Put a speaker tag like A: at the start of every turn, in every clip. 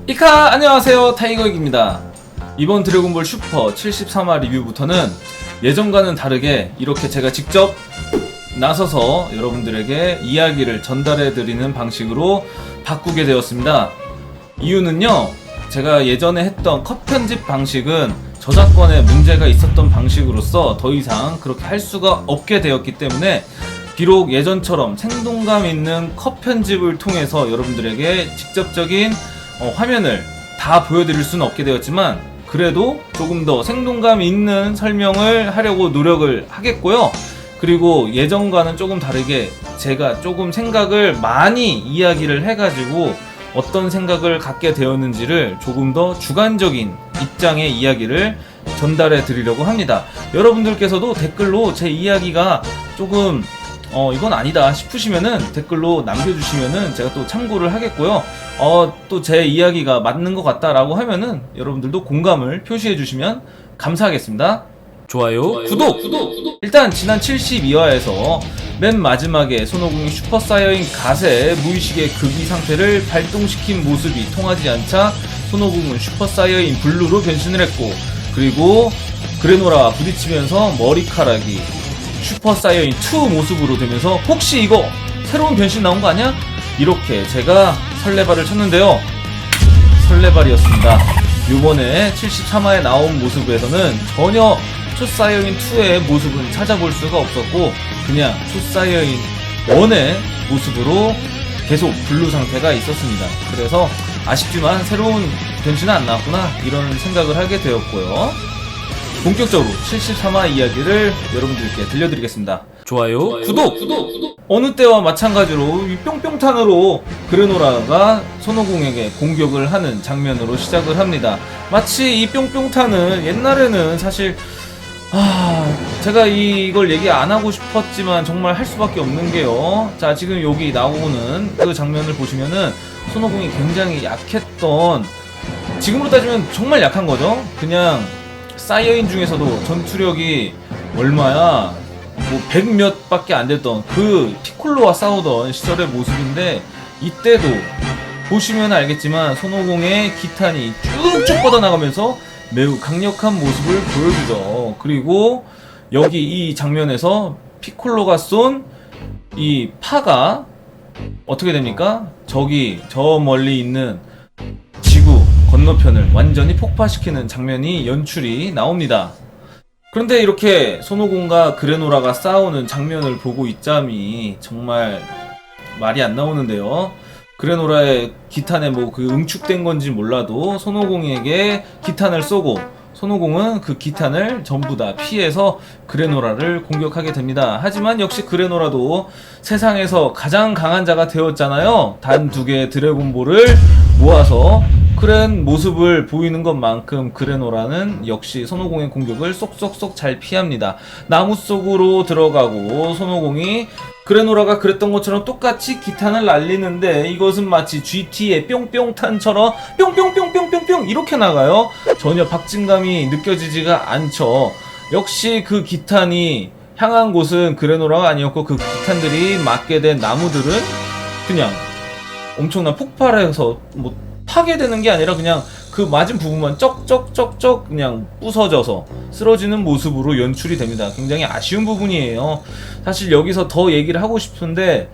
A: 이카 안녕하세요, 타이거익입니다. 이번 드래곤볼 슈퍼 73화 리뷰부터는 예전과는 다르게 이렇게 제가 직접 나서서 여러분들에게 이야기를 전달해드리는 방식으로 바꾸게 되었습니다. 이유는요, 제가 예전에 했던 컷 편집 방식은 저작권에 문제가 있었던 방식으로서 더 이상 그렇게 할 수가 없게 되었기 때문에 비록 예전처럼 생동감 있는 컷 편집을 통해서 여러분들에게 직접적인 화면을 다 보여드릴 수는 없게 되었지만 그래도 조금 더 생동감 있는 설명을 하려고 노력을 하겠고요. 그리고 예전과는 조금 다르게 제가 조금 생각을 많이 이야기를 해가지고 어떤 생각을 갖게 되었는지를 조금 더 주관적인 입장의 이야기를 전달해 드리려고 합니다. 여러분들께서도 댓글로 제 이야기가 조금 이건 아니다 싶으시면은 댓글로 남겨주시면은 제가 또 참고를 하겠고요. 또 제 이야기가 맞는 것 같다라고 하면은 여러분들도 공감을 표시해 주시면 감사하겠습니다. 좋아요, 구독! 일단 지난 72화에서 맨 마지막에 손오공이 슈퍼사이어인 갓의 무의식의 극이 상태를 발동시킨 모습이 통하지 않자 손오공은 슈퍼사이어인 블루로 변신을 했고, 그리고 그레노라와 부딪히면서 머리카락이 슈퍼사이어인 2 모습으로 되면서 혹시 이거 새로운 변신 나온 거 아니야? 이렇게 제가 설레발을 쳤는데요. 설레발이었습니다. 요번에 73화에 나온 모습에서는 전혀 초사이어인 2의 모습은 찾아볼 수가 없었고 그냥 초사이어인 1의 모습으로 계속 블루 상태가 있었습니다. 그래서 아쉽지만 새로운 변신은 안 나왔구나 이런 생각을 하게 되었고요. 본격적으로 73화 이야기를 여러분들께 들려드리겠습니다. 좋아요, 구독! 어느 때와 마찬가지로 이 뿅뿅탄으로 그레노라가 손오공에게 공격을 하는 장면으로 시작을 합니다. 마치 이 뿅뿅탄은 옛날에는 사실 제가 이걸 얘기 안 하고 싶었지만 정말 할 수밖에 없는 게요. 자, 지금 여기 나오는 그 장면을 보시면은 손오공이 굉장히 약했던, 지금으로 따지면 정말 약한 거죠. 그냥 사이어인 중에서도 전투력이 얼마야? 뭐 100몇 밖에 안 됐던 그 피콜로와 싸우던 시절의 모습인데, 이때도 보시면 알겠지만 손오공의 기탄이 쭉쭉 뻗어나가면서 매우 강력한 모습을 보여주죠. 그리고 여기 이 장면에서 피콜로가 쏜 이 파가 어떻게 됩니까? 저기 저 멀리 있는 지구 건너편을 완전히 폭파시키는 장면이 연출이 나옵니다. 그런데 이렇게 손오공과 그레노라가 싸우는 장면을 보고 있자니 정말 말이 안 나오는데요. 그레노라의 기탄에 뭐 그 응축된 건지 몰라도 손오공에게 기탄을 쏘고 손오공은 그 기탄을 전부 다 피해서 그레노라를 공격하게 됩니다. 하지만 역시 그레노라도 세상에서 가장 강한 자가 되었잖아요. 단 2개의 드래곤볼을 모아서 그런 모습을 보이는 것만큼 그레노라는 역시 손오공의 공격을 쏙쏙쏙 잘 피합니다. 나무 속으로 들어가고 손오공이 그레노라가 그랬던 것처럼 똑같이 기탄을 날리는데 이것은 마치 GT의 뿅뿅탄처럼 뿅뿅뿅뿅뿅뿅 이렇게 나가요. 전혀 박진감이 느껴지지가 않죠. 역시 그 기탄이 향한 곳은 그레노라가 아니었고 그 기탄들이 맞게 된 나무들은 그냥 엄청난 폭발해서 뭐 파괴되는 게 아니라 그냥 그 맞은 부분만 쩍쩍쩍쩍 그냥 부서져서 쓰러지는 모습으로 연출이 됩니다. 굉장히 아쉬운 부분이에요. 사실 여기서 더 얘기를 하고 싶은데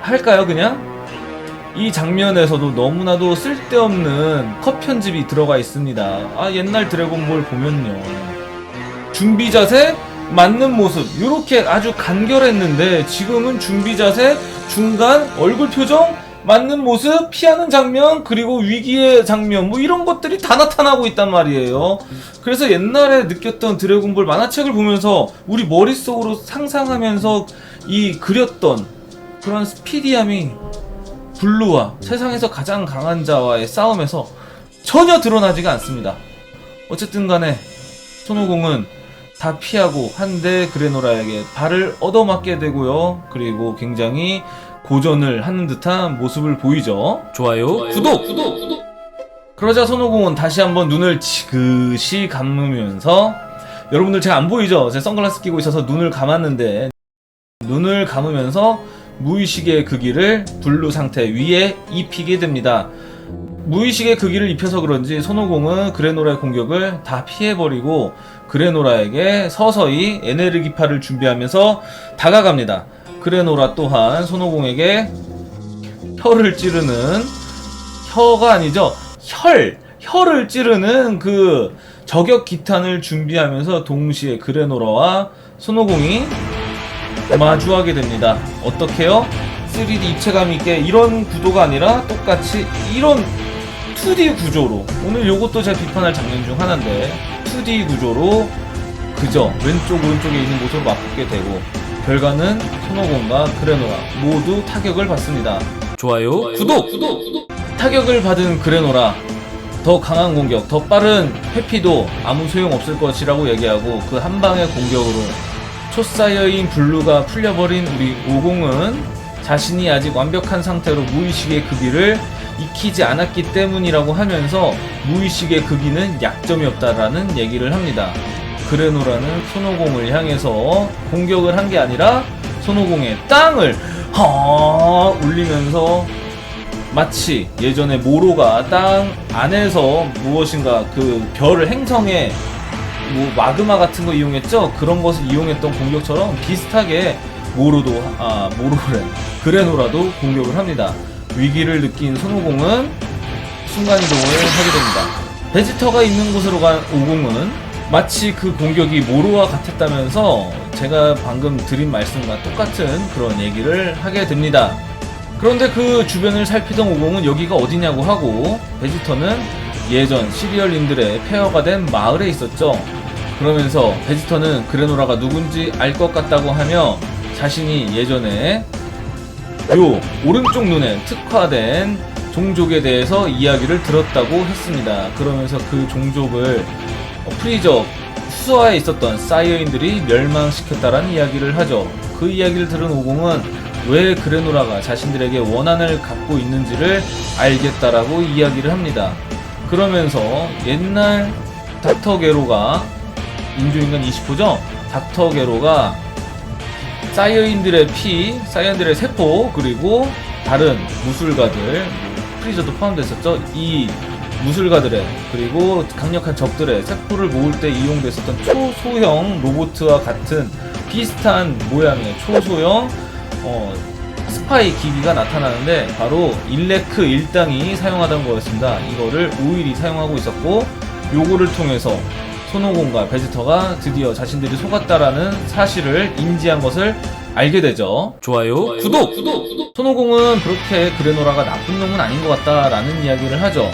A: 할까요 그냥? 이 장면에서도 너무나도 쓸데없는 컷 편집이 들어가 있습니다. 옛날 드래곤볼 보면요, 준비 자세 맞는 모습 이렇게 아주 간결했는데 지금은 준비 자세 중간 얼굴 표정 맞는 모습, 피하는 장면, 그리고 위기의 장면 뭐 이런 것들이 다 나타나고 있단 말이에요. 그래서 옛날에 느꼈던 드래곤볼 만화책을 보면서 우리 머릿속으로 상상하면서 이 그렸던 그런 스피디함이 블루와 세상에서 가장 강한 자와의 싸움에서 전혀 드러나지가 않습니다. 어쨌든 간에 손오공은 다 피하고 한데 그레노라에게 발을 얻어맞게 되고요. 그리고 굉장히 고전을 하는 듯한 모습을 보이죠. 좋아요, 구독! 그러자 손오공은 다시 한번 눈을 지그시 감으면서, 여러분들 제가 안 보이죠? 제가 선글라스 끼고 있어서 눈을 감았는데 눈을 감으면서 무의식의 그 길을 블루 상태 위에 입히게 됩니다. 무의식의 극기를 입혀서 그런지 손오공은 그레노라의 공격을 다 피해버리고 그레노라에게 서서히 에네르기파를 준비하면서 다가갑니다. 그레노라 또한 손오공에게 혀를 찌르는, 혀가 아니죠, 혀를 찌르는 그 저격 기탄을 준비하면서 동시에 그레노라와 손오공이 마주하게 됩니다. 어떻게요? 3D 입체감 있게 이런 구도가 아니라 똑같이 이런 2D 구조로, 오늘 요것도 제가 비판할 장면 중 하나인데 2D 구조로 그저 왼쪽 오른쪽에 있는 모습으로 맞붙게 되고 결과는 손오공과 그레노라 모두 타격을 받습니다. 좋아요, 구독! 타격을 받은 그레노라, 더 강한 공격, 더 빠른 회피도 아무 소용없을 것이라고 얘기하고 그 한 방의 공격으로 초사이어인 블루가 풀려버린 우리 오공은 자신이 아직 완벽한 상태로 무의식의 극기를 익히지 않았기 때문이라고 하면서 무의식의 극기는 약점이 없다라는 얘기를 합니다. 그레노라는 손오공을 향해서 공격을 한 게 아니라 손오공의 땅을 울리면서 마치 예전에 모로가 땅 안에서 무엇인가 그 별을 행성에 뭐 마그마 같은 거 이용했죠? 그런 것을 이용했던 공격처럼 비슷하게 그레노라도 공격을 합니다. 위기를 느낀 손오공은 순간이동을 하게 됩니다. 베지터가 있는 곳으로 간 오공은 마치 그 공격이 모로와 같았다면서 제가 방금 드린 말씀과 똑같은 그런 얘기를 하게 됩니다. 그런데 그 주변을 살피던 오공은 여기가 어디냐고 하고 베지터는 예전 시리얼님들의 폐허가 된 마을에 있었죠. 그러면서 베지터는 그레노라가 누군지 알 것 같다고 하며 자신이 예전에 요 오른쪽 눈에 특화된 종족에 대해서 이야기를 들었다고 했습니다. 그러면서 그 종족을 프리저 수하에 있었던 사이어인들이 멸망시켰다라는 이야기를 하죠. 그 이야기를 들은 오공은 왜 그레노라가 자신들에게 원한을 갖고 있는지를 알겠다라고 이야기를 합니다. 그러면서 옛날 닥터 게로가, 인조인간 20호죠? 닥터 게로가 사이어인들의 피, 사이어인들의 세포, 그리고 다른 무술가들, 프리저도 포함됐었죠? 이 무술가들의, 그리고 강력한 적들의 세포를 모을 때 이용됐었던 초소형 로봇과 같은 비슷한 모양의 초소형 스파이 기기가 나타나는데 바로 일레크 1당이 사용하던 거였습니다. 이거를 5일이 사용하고 있었고 요거를 통해서 손오공과 베지터가 드디어 자신들이 속았다라는 사실을 인지한 것을 알게 되죠. 좋아요, 구독! 손오공은 그렇게 그레노라가 나쁜 놈은 아닌 것 같다라는 이야기를 하죠.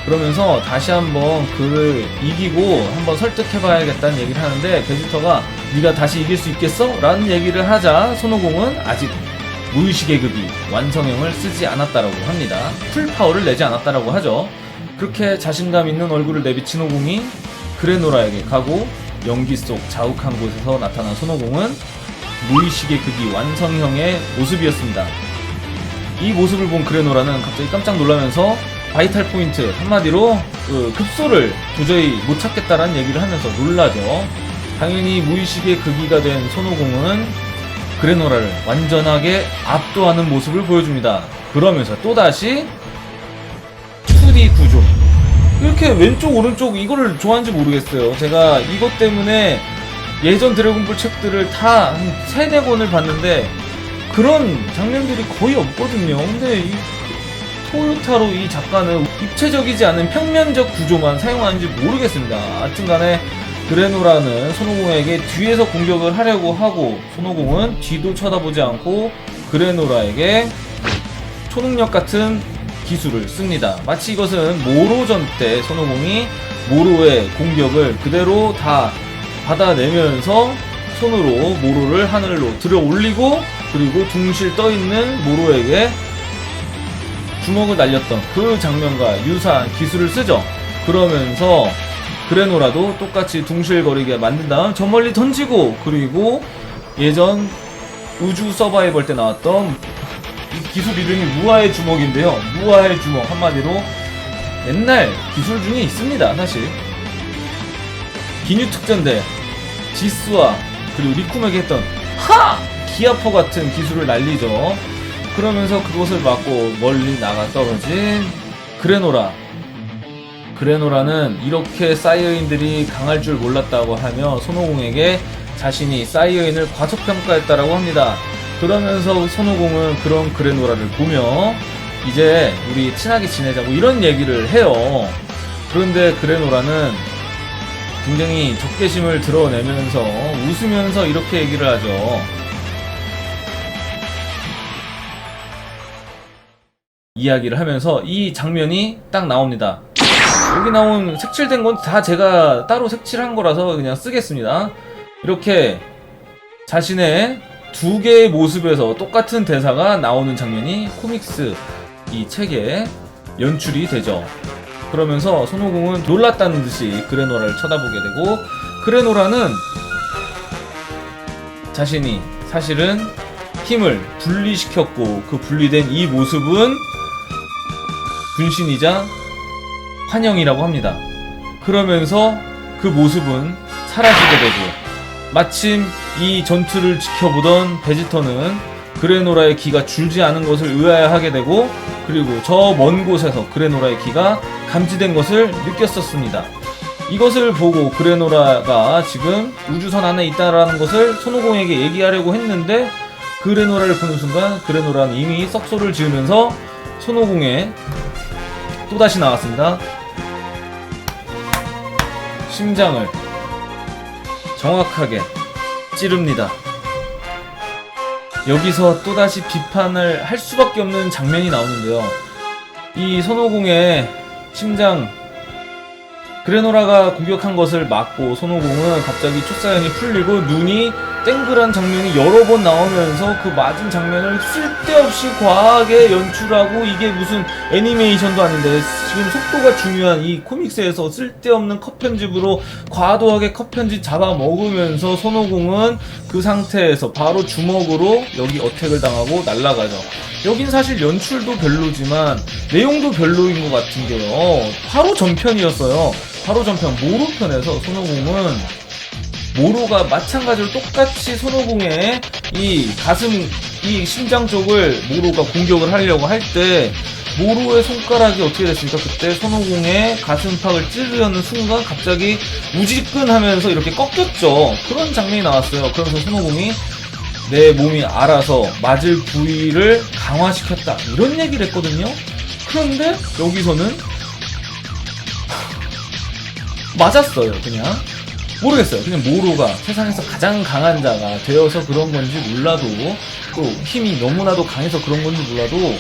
A: 그러면서 다시 한번 그를 이기고 한번 설득해봐야겠다는 얘기를 하는데 베지터가 네가 다시 이길 수 있겠어? 라는 얘기를 하자 손오공은 아직 무의식의 극이 완성형을 쓰지 않았다라고 합니다. 풀파워를 내지 않았다라고 하죠. 그렇게 자신감 있는 얼굴을 내비친 오공이 그레노라에게 가고 연기 속 자욱한 곳에서 나타난 손오공은 무의식의 극이 완성형의 모습이었습니다. 이 모습을 본 그레노라는 갑자기 깜짝 놀라면서 바이탈 포인트, 한마디로 급소를 도저히 못 찾겠다라는 얘기를 하면서 놀라죠. 당연히 무의식의 극이가 된 손오공은 그레노라를 완전하게 압도하는 모습을 보여줍니다. 그러면서 또다시 2D 구조, 이렇게 왼쪽 오른쪽 이거를 좋아하는지 모르겠어요. 제가 이것 때문에 예전 드래곤볼 책들을 다 한 3-4권을 봤는데 그런 장면들이 거의 없거든요. 근데 이 토요타로 이 작가는 입체적이지 않은 평면적 구조만 사용하는지 모르겠습니다. 하여튼간에 그레노라는 손오공에게 뒤에서 공격을 하려고 하고 손오공은 뒤도 쳐다보지 않고 그레노라에게 초능력 같은 기술을 씁니다. 마치 이것은 모로전 때 손오공이 모로의 공격을 그대로 다 받아내면서 손으로 모로를 하늘로 들어 올리고 그리고 둥실 떠있는 모로에게 주먹을 날렸던 그 장면과 유사한 기술을 쓰죠. 그러면서 그레노라도 똑같이 둥실거리게 만든 다음 저 멀리 던지고, 그리고 예전 우주 서바이벌 때 나왔던 이 기술 이름이 무아의 주먹인데요. 무아의 주먹, 한마디로 옛날 기술 중에 있습니다. 사실 기뉴 특전대 지스와 그리고 리쿰에게 했던 기아포 같은 기술을 날리죠. 그러면서 그것을 맞고 멀리 나가 떨어진 그레노라는 이렇게 사이어인들이 강할 줄 몰랐다고 하며 손오공에게 자신이 사이어인을 과소평가했다라고 합니다. 그러면서 손오공은 그런 그레노라를 보며 이제 우리 친하게 지내자고 이런 얘기를 해요. 그런데 그레노라는 굉장히 적개심을 드러내면서 웃으면서 이렇게 얘기를 하죠. 이야기를 하면서 이 장면이 딱 나옵니다. 여기 나온 색칠된 건 다 제가 따로 색칠한 거라서 그냥 쓰겠습니다. 이렇게 자신의 두 개의 모습에서 똑같은 대사가 나오는 장면이 코믹스 이 책에 연출이 되죠. 그러면서 손오공은 놀랐다는 듯이 그레노라를 쳐다보게 되고, 그레노라는 자신이 사실은 힘을 분리시켰고 그 분리된 이 모습은 분신이자 환영이라고 합니다. 그러면서 그 모습은 사라지게 되고, 마침 이 전투를 지켜보던 베지터는 그레노라의 기가 줄지 않은 것을 의아해하게 되고, 그리고 저 먼 곳에서 그레노라의 기가 감지된 것을 느꼈었습니다. 이것을 보고 그레노라가 지금 우주선 안에 있다라는 것을 손오공에게 얘기하려고 했는데, 그레노라를 보는 순간 그레노라는 이미 썩소를 지으면서 손오공에 또다시 나왔습니다. 심장을 정확하게 찌릅니다. 여기서 또다시 비판을 할 수밖에 없는 장면이 나오는데요. 이 손오공의 심장, 그레노라가 공격한 것을 막고 손오공은 갑자기 초사연이 풀리고 눈이 땡그란 장면이 여러 번 나오면서 그 맞은 장면을 쓸데없이 과하게 연출하고, 이게 무슨 애니메이션도 아닌데 지금 속도가 중요한 이 코믹스에서 쓸데없는 컷 편집으로 과도하게 컷 편집 잡아먹으면서 손오공은 그 상태에서 바로 주먹으로 여기 어택을 당하고 날아가죠. 여긴 사실 연출도 별로지만 내용도 별로인 것 같은 게요, 바로 전편이었어요. 바로 전편 모로편에서 손오공은 모로가 마찬가지로 똑같이 손오공의 이 가슴, 이 심장 쪽을 모로가 공격을 하려고 할 때 모로의 손가락이 어떻게 됐습니까? 그때 손오공의 가슴팍을 찌르려는 순간 갑자기 우지끈하면서 이렇게 꺾였죠. 그런 장면이 나왔어요. 그러면서 손오공이 내 몸이 알아서 맞을 부위를 강화시켰다 이런 얘기를 했거든요. 그런데 여기서는 맞았어요. 그냥 모르겠어요. 그냥 모로가 세상에서 가장 강한 자가 되어서 그런 건지 몰라도, 또 힘이 너무나도 강해서 그런 건지 몰라도,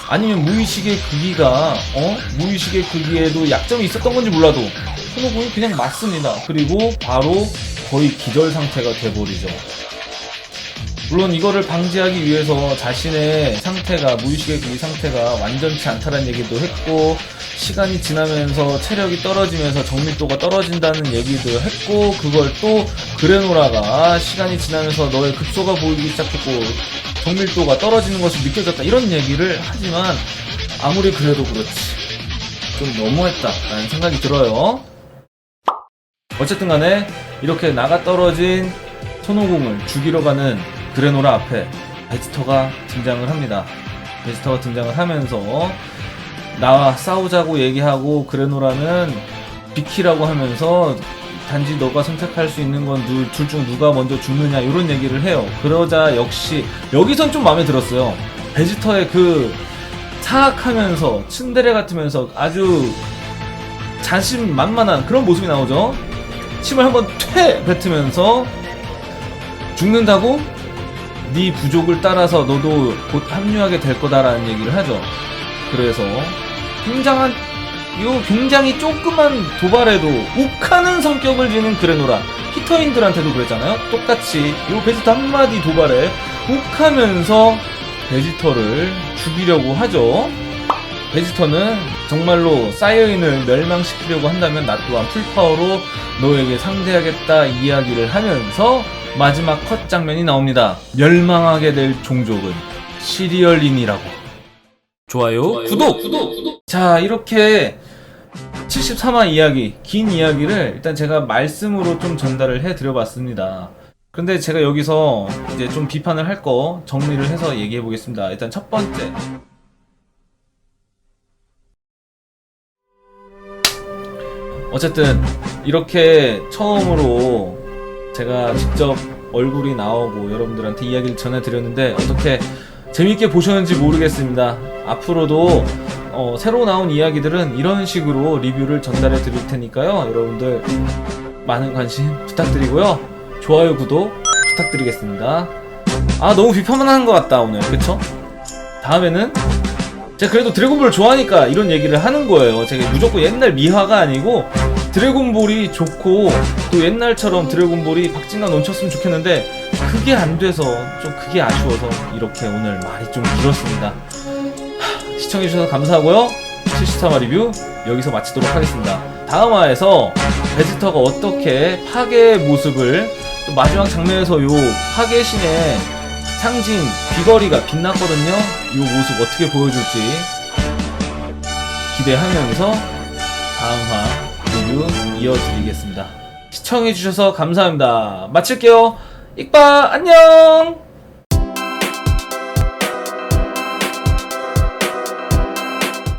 A: 아니면 무의식의 극기가 무의식의 극기에도 약점이 있었던 건지 몰라도 손오공이 그냥 맞습니다. 그리고 바로 거의 기절 상태가 돼버리죠. 물론 이거를 방지하기 위해서 자신의 상태가, 무의식의 극기 상태가 완전치 않다는 얘기도 했고, 시간이 지나면서 체력이 떨어지면서 정밀도가 떨어진다는 얘기도 했고, 그걸 또 그레노라가 시간이 지나면서 너의 급소가 보이기 시작했고 정밀도가 떨어지는 것이 느껴졌다 이런 얘기를 하지만, 아무리 그래도 그렇지 좀 너무했다 라는 생각이 들어요. 어쨌든 간에 이렇게 나가 떨어진 손오공을 죽이러 가는 그레노라 앞에 베지터가 등장을 합니다. 베지터가 등장을 하면서 나와 싸우자고 얘기하고, 그레노라는 비키라고 하면서 단지 너가 선택할 수 있는 건 둘 중 누가 먼저 죽느냐 이런 얘기를 해요. 그러자 역시 여기선 좀 마음에 들었어요. 베지터의 그 사악하면서 츤데레 같으면서 아주 자신만만한 그런 모습이 나오죠. 침을 한번 퇴 뱉으면서 죽는다고? 네 부족을 따라서 너도 곧 합류하게 될 거다라는 얘기를 하죠. 그래서 굉장히 조그만 도발에도 욱하는 성격을 지닌 그레노라, 히터인들한테도 그랬잖아요. 똑같이 요 베지터 한마디 도발에 욱하면서 베지터를 죽이려고 하죠. 베지터는 정말로 사이어인을 멸망시키려고 한다면 나 또한 풀파워로 너에게 상대하겠다 이야기를 하면서 마지막 컷 장면이 나옵니다. 멸망하게 될 종족은 시리얼인이라고. 좋아요, 구독! 자, 이렇게 73화 이야기, 긴 이야기를 일단 제가 말씀으로 좀 전달을 해드려봤습니다. 근데 제가 여기서 이제 좀 비판을 할 거 정리를 해서 얘기해 보겠습니다. 일단 첫 번째, 어쨌든 이렇게 처음으로 제가 직접 얼굴이 나오고 여러분들한테 이야기를 전해드렸는데 어떻게 재밌게 보셨는지 모르겠습니다. 앞으로도 새로 나온 이야기들은 이런 식으로 리뷰를 전달해 드릴 테니까요. 여러분들 많은 관심 부탁드리고요. 좋아요, 구독 부탁드리겠습니다. 아, 너무 비판만 하는 것 같다 오늘, 그쵸? 다음에는 제가 그래도 드래곤볼 좋아하니까 이런 얘기를 하는 거예요. 제가 무조건 옛날 미화가 아니고 드래곤볼이 좋고 또 옛날처럼 드래곤볼이 박진감 넘쳤으면 좋겠는데 그게 안 돼서 좀 그게 아쉬워서 이렇게 오늘 말이 좀 길었습니다. 시청해주셔서 감사하고요. 73화 리뷰 여기서 마치도록 하겠습니다. 다음 화에서 베지터가 어떻게 파괴의 모습을, 또 마지막 장면에서 요 파괴 신의 상징 귀걸이가 빛났거든요. 요 모습 어떻게 보여줄지 기대하면서 다음 화 리뷰 이어드리겠습니다. 시청해주셔서 감사합니다. 마칠게요. 익바 안녕.